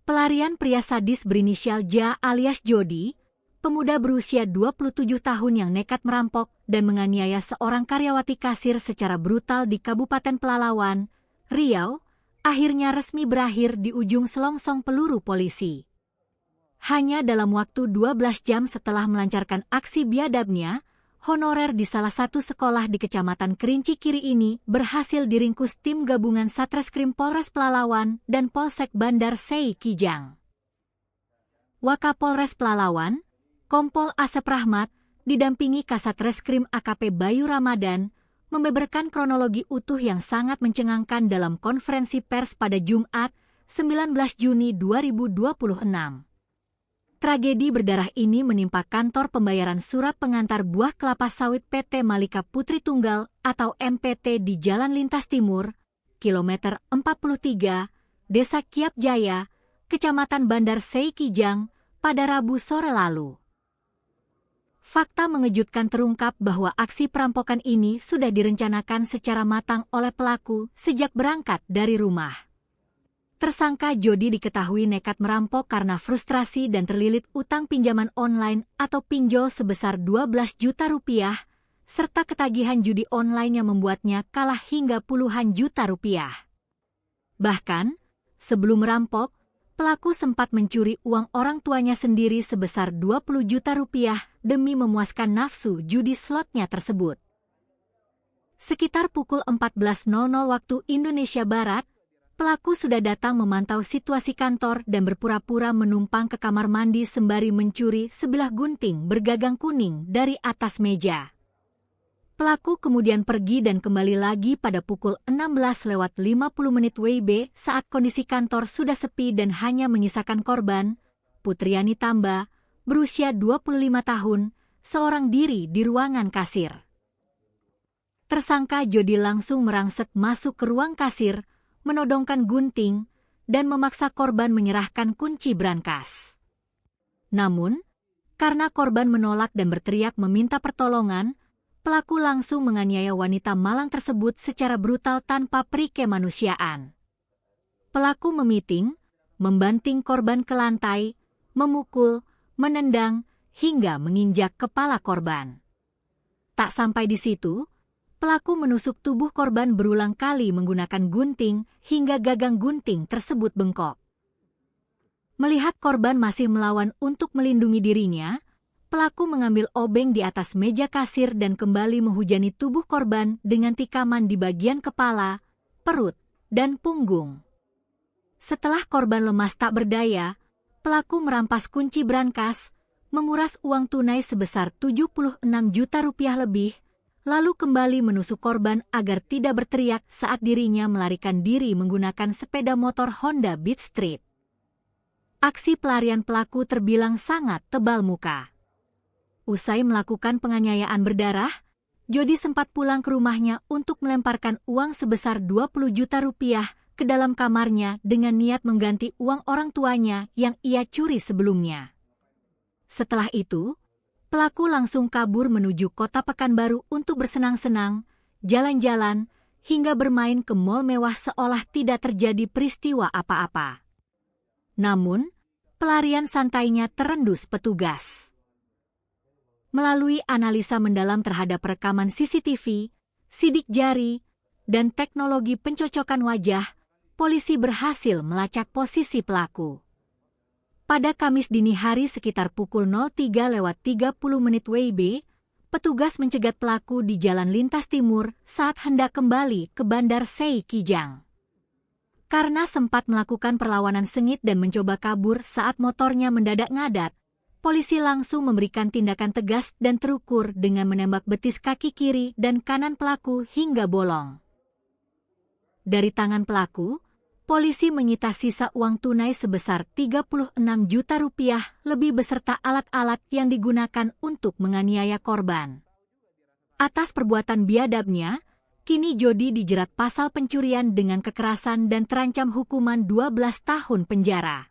Pelarian pria sadis berinisial J alias Jody, pemuda berusia 27 tahun yang nekat merampok dan menganiaya seorang karyawati kasir secara brutal di Kabupaten Pelalawan, Riau, akhirnya resmi berakhir di ujung selongsong peluru polisi. Hanya dalam waktu 12 jam setelah melancarkan aksi biadabnya, honorer di salah satu sekolah di Kecamatan Kerinci Kiri ini berhasil diringkus tim gabungan Satreskrim Polres Pelalawan dan Polsek Bandar Sei Kijang. Wakapolres Pelalawan, Kompol Asep Rahmat, didampingi Kasatreskrim AKP Bayu Ramadan, membeberkan kronologi utuh yang sangat mencengangkan dalam konferensi pers pada Jumat, 19 Juni 2026. Tragedi berdarah ini menimpa kantor pembayaran surat pengantar buah kelapa sawit PT Malika Putri Tunggal atau MPT di Jalan Lintas Timur, kilometer 43, Desa Kiap Jaya, Kecamatan Bandar Sei Kijang, pada Rabu sore lalu. Fakta mengejutkan terungkap bahwa aksi perampokan ini sudah direncanakan secara matang oleh pelaku sejak berangkat dari rumah. Tersangka Jody diketahui nekat merampok karena frustrasi dan terlilit utang pinjaman online atau pinjol sebesar 12 juta rupiah, serta ketagihan judi online yang membuatnya kalah hingga puluhan juta rupiah. Bahkan, sebelum merampok, pelaku sempat mencuri uang orang tuanya sendiri sebesar 20 juta rupiah demi memuaskan nafsu judi slotnya tersebut. Sekitar pukul 14.00 waktu Indonesia Barat, pelaku sudah datang memantau situasi kantor dan berpura-pura menumpang ke kamar mandi sembari mencuri sebilah gunting bergagang kuning dari atas meja. Pelaku kemudian pergi dan kembali lagi pada pukul 16:50 WIB saat kondisi kantor sudah sepi dan hanya menyisakan korban, Putriani Tamba, berusia 25 tahun, seorang diri di ruangan kasir. Tersangka Jody langsung merangsek masuk ke ruang kasir, menodongkan gunting, dan memaksa korban menyerahkan kunci brankas. Namun, karena korban menolak dan berteriak meminta pertolongan, pelaku langsung menganiaya wanita malang tersebut secara brutal tanpa peri kemanusiaan. Pelaku memiting, membanting korban ke lantai, memukul, menendang, hingga menginjak kepala korban. Tak sampai di situ, pelaku menusuk tubuh korban berulang kali menggunakan gunting hingga gagang gunting tersebut bengkok. Melihat korban masih melawan untuk melindungi dirinya, pelaku mengambil obeng di atas meja kasir dan kembali menghujani tubuh korban dengan tikaman di bagian kepala, perut, dan punggung. Setelah korban lemas tak berdaya, pelaku merampas kunci brankas, menguras uang tunai sebesar 76 juta rupiah lebih, lalu kembali menusuk korban agar tidak berteriak saat dirinya melarikan diri menggunakan sepeda motor Honda Beat Street. Aksi pelarian pelaku terbilang sangat tebal muka. Usai melakukan penganiayaan berdarah, Jody sempat pulang ke rumahnya untuk melemparkan uang sebesar 20 juta rupiah ke dalam kamarnya dengan niat mengganti uang orang tuanya yang ia curi sebelumnya. Setelah itu, pelaku langsung kabur menuju kota Pekanbaru untuk bersenang-senang, jalan-jalan, hingga bermain ke mal mewah seolah tidak terjadi peristiwa apa-apa. Namun, pelarian santainya terendus petugas. Melalui analisa mendalam terhadap rekaman CCTV, sidik jari, dan teknologi pencocokan wajah, polisi berhasil melacak posisi pelaku. Pada Kamis dini hari sekitar pukul 03:30 WIB, petugas mencegat pelaku di Jalan Lintas Timur saat hendak kembali ke Bandar Sei Kijang. Karena sempat melakukan perlawanan sengit dan mencoba kabur saat motornya mendadak ngadat, polisi langsung memberikan tindakan tegas dan terukur dengan menembak betis kaki kiri dan kanan pelaku hingga bolong. Dari tangan pelaku, polisi menyita sisa uang tunai sebesar 36 juta rupiah lebih beserta alat-alat yang digunakan untuk menganiaya korban. Atas perbuatan biadabnya, kini Jody dijerat pasal pencurian dengan kekerasan dan terancam hukuman 12 tahun penjara.